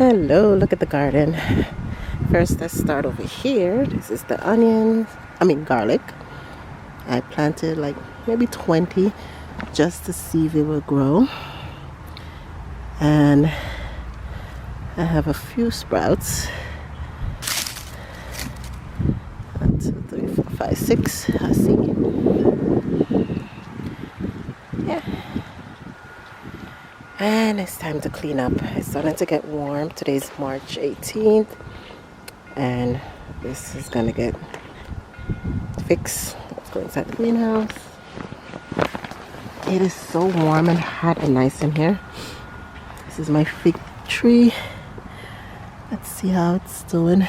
Hello, look at the garden. First, let's start over here. This is the garlic. I planted like maybe 20 just to see if it will grow. And I have a few sprouts. 1, 2, 3, 4, 5, 6. I see. Yeah. And it's time to clean up. It's starting to get warm. Today's March 18th. And this is gonna get fixed. Let's go inside the greenhouse. It is so warm and hot and nice in here. This is my fig tree. Let's see how it's doing.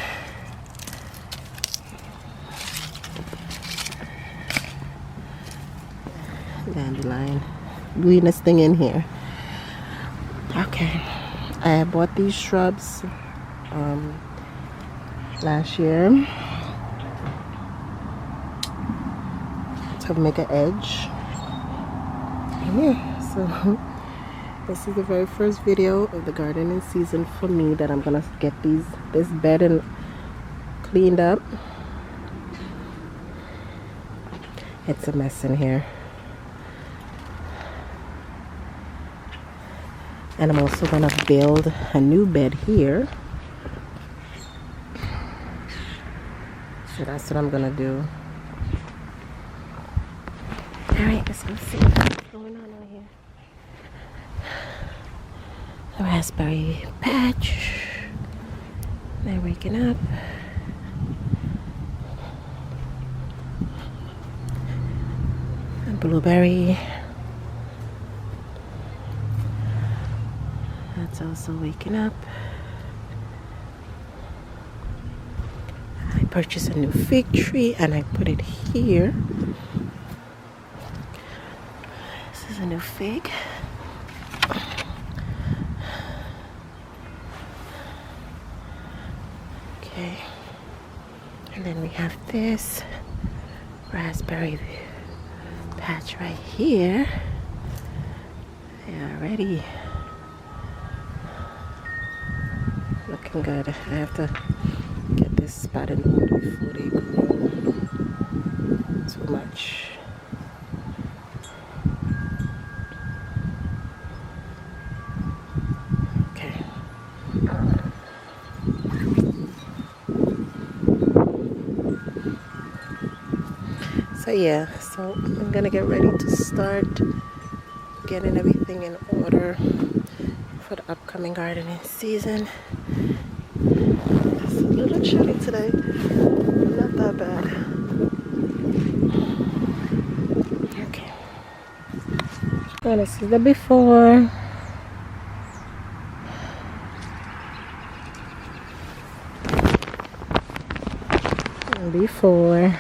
Dandelion. Greenest thing in here. Okay. I bought these shrubs last year to make an edge. Yeah, so this is the very first video of the gardening season for me that I'm gonna get this bed and cleaned up. It's a mess in here. And I'm also gonna build a new bed here. So that's what I'm gonna do. Alright, let's go see what's going on over here. The raspberry patch. They're waking up. A blueberry. That's also waking up. I purchased a new fig tree and I put it here. This is a new fig. Okay. And then we have this raspberry patch right here. They are ready. Looking good. I have to get this spotted wood before they grow too much. Okay. So yeah, so I'm gonna get ready to start getting everything in order for the upcoming gardening season. It's a little chilly today, not that bad. Okay. Well, this is the before. Before.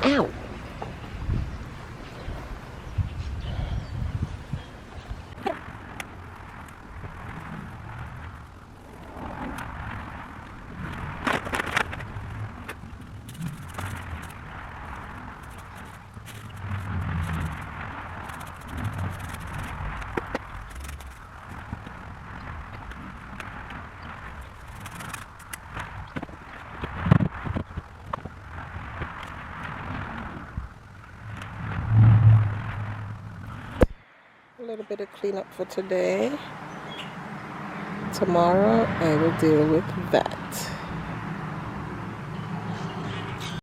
Ow. A little bit of cleanup for today. Tomorrow I will deal with that.